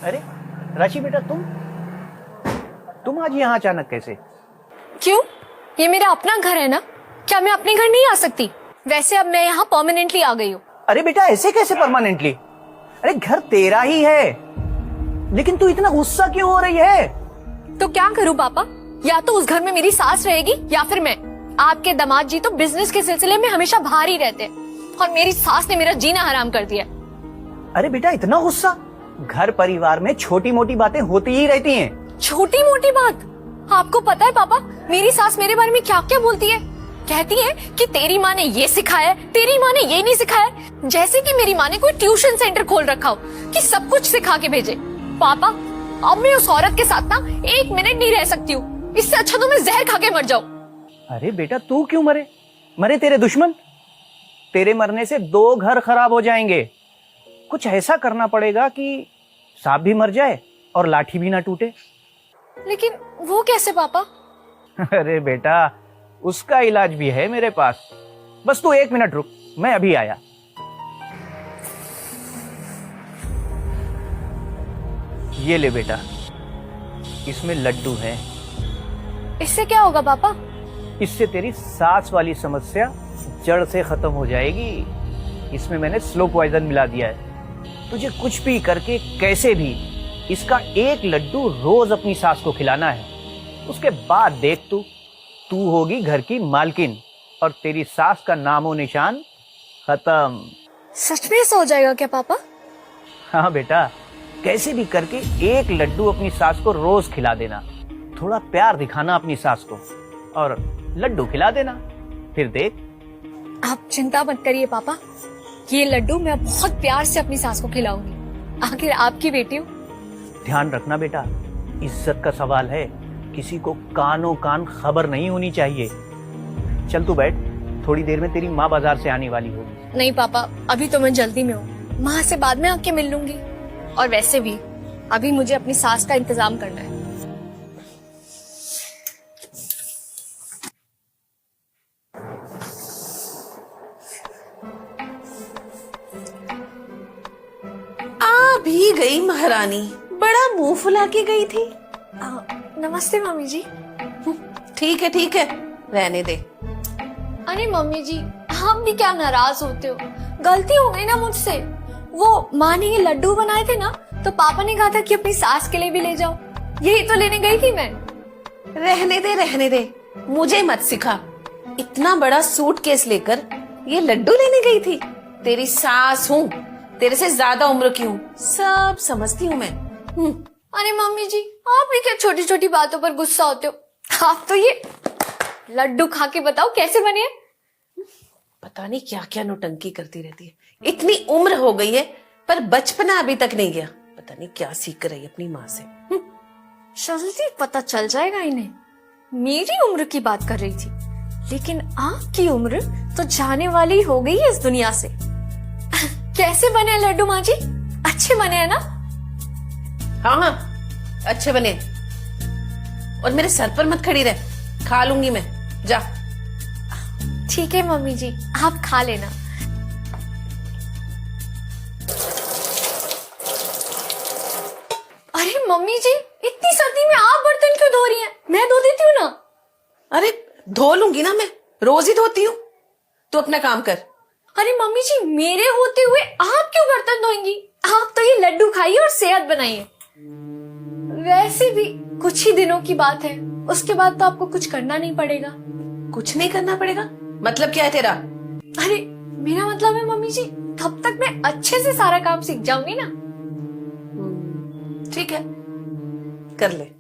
अरे राशि बेटा, तुम आज यहाँ अचानक कैसे? क्यों? ये मेरा अपना घर है ना, क्या मैं अपने घर नहीं आ सकती? वैसे अब मैं यहाँ परमानेंटली आ गई हूँ। अरे बेटा ऐसे कैसे परमानेंटली? अरे घर तेरा ही है, लेकिन तू इतना गुस्सा क्यों हो रही है? तो क्या करूँ पापा, या तो उस घर में मेरी सास रहेगी या फिर मैं। आपके दामाद जी तो बिजनेस के सिलसिले में हमेशा बाहर ही रहते हैं और मेरी सास ने मेरा जीना हराम कर दिया। अरे बेटा इतना गुस्सा? घर परिवार में छोटी मोटी बातें होती ही रहती हैं। छोटी मोटी बात? आपको पता है पापा मेरी सास मेरे बारे में क्या क्या बोलती है? कहती है कि तेरी माँ ने ये सिखाया है, तेरी माँ ने ये नहीं सिखाया, जैसे कि मेरी माँ ने कोई ट्यूशन सेंटर खोल रखा हो कि सब कुछ सिखा के भेजे। पापा अब मैं उस औरत के साथ ना 1 मिनट नहीं रह सकती हूँ, इससे अच्छा तो मैं जहर खा के मर जाऊँ। अरे बेटा तू क्यों मरे तेरे दुश्मन। तेरे मरने से 2 घर खराब हो जाएंगे। कुछ ऐसा करना पड़ेगा कि सांप भी मर जाए और लाठी भी ना टूटे। लेकिन वो कैसे पापा? अरे बेटा उसका इलाज भी है मेरे पास, बस तू 1 मिनट रुक, मैं अभी आया। ये ले बेटा, इसमें लड्डू है। इससे क्या होगा पापा? इससे तेरी सांस वाली समस्या जड़ से खत्म हो जाएगी। इसमें मैंने स्लो पॉइजन मिला दिया है। तुझे कुछ भी करके कैसे भी इसका 1 लड्डू रोज अपनी सास को खिलाना है। उसके बाद देख तू होगी घर की मालकिन और तेरी सास का नामो निशान खत्म। सच में ऐसा हो जाएगा क्या पापा? हाँ बेटा, कैसे भी करके 1 लड्डू अपनी सास को रोज खिला देना। थोड़ा प्यार दिखाना अपनी सास को और लड्डू खिला देना, फिर देख। आप चिंता मत करिए पापा, ये लड्डू मैं बहुत प्यार से अपनी सास को खिलाऊंगी। आखिर आपकी बेटी हूँ। ध्यान रखना बेटा, इज्जत का सवाल है, किसी को कानों कान खबर नहीं होनी चाहिए। चल तू बैठ, थोड़ी देर में तेरी माँ बाजार से आने वाली होगी। नहीं पापा, अभी तो मैं जल्दी में हूँ, माँ से बाद में आके मिल लूंगी। और वैसे भी अभी मुझे अपनी सास का इंतजाम करना है। आ भी गई महारानी, बड़ा मुंह फुला के गई थी। नमस्ते मम्मी जी। ठीक है, रहने दे। अरे मम्मी जी, आप भी क्या नाराज होते हो? गलती हो गई ना मुझसे। वो माँ ने ये लड्डू बनाए थे ना, तो पापा ने कहा था कि अपनी सास के लिए भी ले जाओ, यही तो लेने गई थी मैं। रहने दे, मुझे मत सिखा। इतना बड़ा सूटकेस लेकर ये लड्डू लेने गई थी? तेरी सास हूँ, तेरे से ज्यादा उम्र की हूँ, सब समझती हूँ मैं। अरे मम्मी जी, आप भी क्या छोटी छोटी बातों पर गुस्सा होते हो? आप तो ये लड्डू खा के बताओ कैसे बने हैं? पता नहीं क्या क्या नौटंकी करती रहती है। इतनी उम्र हो गई है पर बचपना अभी तक नहीं गया। पता नहीं क्या सीख कर रही अपनी माँ से। जल्दी पता चल जाएगा इन्हें। मेरी उम्र की बात कर रही थी, लेकिन आपकी उम्र तो जाने वाली हो गई है इस दुनिया से। कैसे बने हैं लड्डू माँ जी? अच्छे बने हैं ना? हाँ, अच्छे बने। और मेरे सर पर मत खड़ी रह, खा लूंगी मैं, जा। ठीक है मम्मी जी, आप खा लेना। अरे मम्मी जी, इतनी सर्दी में आप बर्तन क्यों धो रही हैं? मैं धो देती हूँ ना। अरे धो लूंगी ना, मैं रोज ही धोती हूँ। तू अपना काम कर। अरे मम्मी जी, मेरे होते हुए आप क्यों बर्तन धोएंगी? आप तो ये लड्डू खाइए और सेहत बनाइए। वैसे भी कुछ ही दिनों की बात है, उसके बाद तो आपको कुछ करना नहीं पड़ेगा। कुछ नहीं करना पड़ेगा? मतलब क्या है तेरा? अरे मेरा मतलब है मम्मी जी, तब तक मैं अच्छे से सारा काम सीख जाऊंगी ना। ठीक है, कर ले।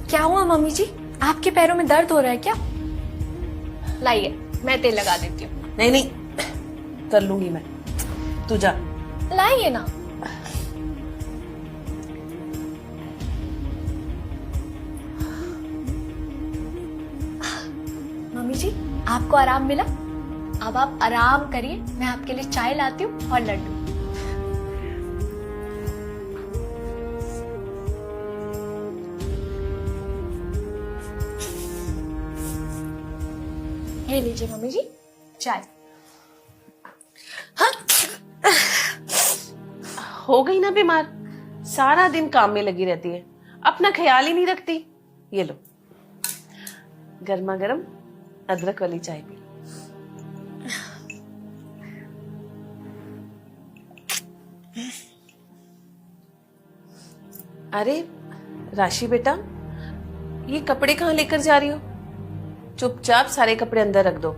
क्या हुआ मम्मी जी, आपके पैरों में दर्द हो रहा है क्या? लाइए, मैं तेल लगा देती हूँ। नहीं, कर लूंगी मैं, तू जा। लाइए ना। मम्मी जी, आपको आराम मिला? अब आप आराम करिए, मैं आपके लिए चाय लाती हूँ और लड्डू। ये लीजिए मम्मी जी चाय। हाँ, हो गई ना बीमार, सारा दिन काम में लगी रहती है, अपना ख्याल ही नहीं रखती। ये लो गर्मा गर्म अदरक वाली चाय पी। अरे राशि बेटा, ये कपड़े कहाँ लेकर जा रही हो? चुपचाप सारे कपड़े अंदर रख दो।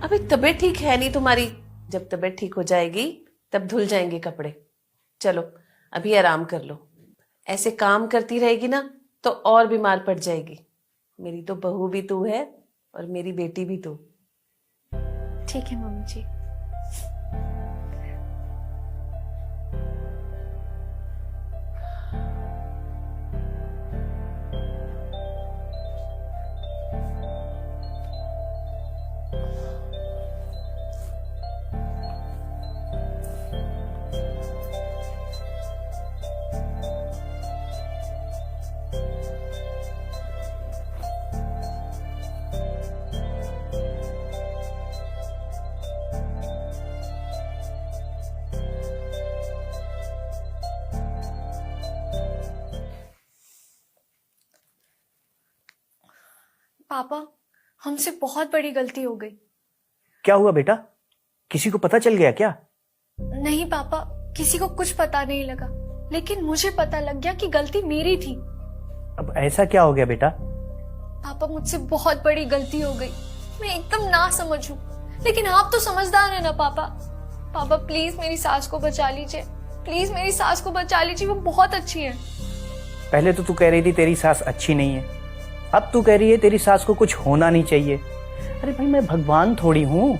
अभी तबीयत ठीक है नहीं तुम्हारी, जब तबीयत ठीक हो जाएगी तब धुल जाएंगे कपड़े। चलो अभी आराम कर लो, ऐसे काम करती रहेगी ना तो और बीमार पड़ जाएगी। मेरी तो बहू भी तू है और मेरी बेटी भी तू। ठीक है मम्मी जी। पापा हमसे बहुत बड़ी गलती हो गई। क्या हुआ बेटा, किसी को पता चल गया क्या? नहीं पापा, किसी को कुछ पता नहीं लगा, लेकिन मुझे पता लग गया कि गलती मेरी थी। अब ऐसा क्या हो गया बेटा? पापा मुझसे बहुत बड़ी गलती हो गई, मैं एकदम ना समझूं, लेकिन आप तो समझदार है ना पापा। पापा प्लीज मेरी सास को बचा लीजिए, प्लीज मेरी सास को बचा लीजिए, वो बहुत अच्छी है। पहले तो तू कह रही थी तेरी सास अच्छी नहीं है, अब तू कह रही है तेरी सास को कुछ होना नहीं चाहिए। अरे भाई मैं भगवान थोड़ी हूँ।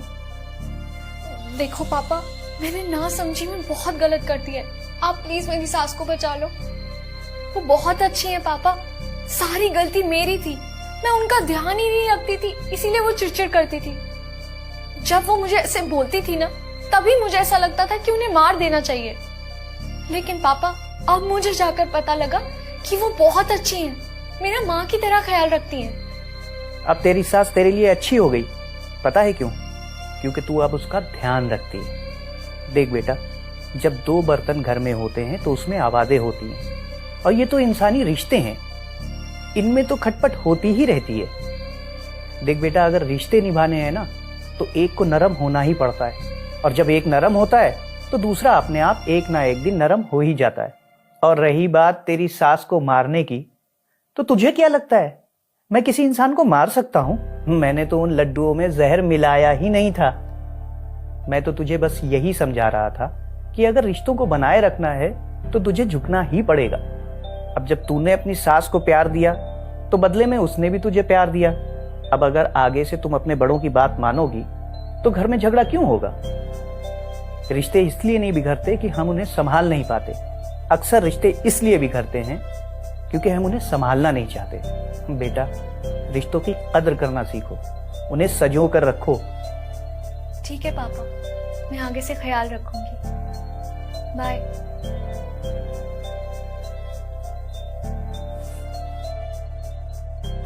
देखो पापा, मैंने ना समझी में बहुत गलत कर दिया है, आप प्लीज मेरी सास को बचा लो। वो बहुत अच्छी है पापा, सारी गलती मेरी थी, मैं उनका ध्यान ही नहीं रखती थी, इसीलिए वो चिड़चिड़ करती थी। जब वो मुझे ऐसे बोलती थी ना, तभी मुझे ऐसा लगता था कि उन्हें मार देना चाहिए। लेकिन पापा अब मुझे जाकर पता लगा कि वो बहुत अच्छी हैं, मेरा माँ की तरह ख्याल रखती हैं। अब तेरी सास तेरे लिए अच्छी हो गई, पता है क्यों? क्योंकि तू अब उसका ध्यान रखती है। देख बेटा, जब दो बर्तन घर में होते हैं तो उसमें आवाजें होती हैं, और ये तो इंसानी रिश्ते हैं, इनमें तो खटपट होती ही रहती है। देख बेटा, अगर रिश्ते निभाने हैं ना तो एक को नरम होना ही पड़ता है, और जब एक नरम होता है तो दूसरा अपने आप एक ना एक दिन नरम हो ही जाता है। और रही बात तेरी सास को मारने की, तो तुझे क्या लगता है मैं किसी इंसान को मार सकता हूं? मैंने तो उन लड्डुओं में जहर मिलाया ही नहीं था। मैं तो तुझे बस यही समझा रहा था कि अगर रिश्तों को बनाए रखना है तो तुझे झुकना ही पड़ेगा। अब जब तूने अपनी सास को प्यार दिया तो बदले में उसने भी तुझे प्यार दिया। अब अगर आगे से तुम अपने बड़ों की बात मानोगी तो घर में झगड़ा क्यों होगा? रिश्ते इसलिए नहीं बिगड़ते कि हम उन्हें संभाल नहीं पाते, अक्सर रिश्ते इसलिए बिगड़ते हैं क्योंकि हम उन्हें संभालना नहीं चाहते। बेटा, रिश्तों की कदर करना सीखो, उन्हें सजो कर रखो। ठीक है पापा, मैं आगे से ख्याल रखूंगी। बाय।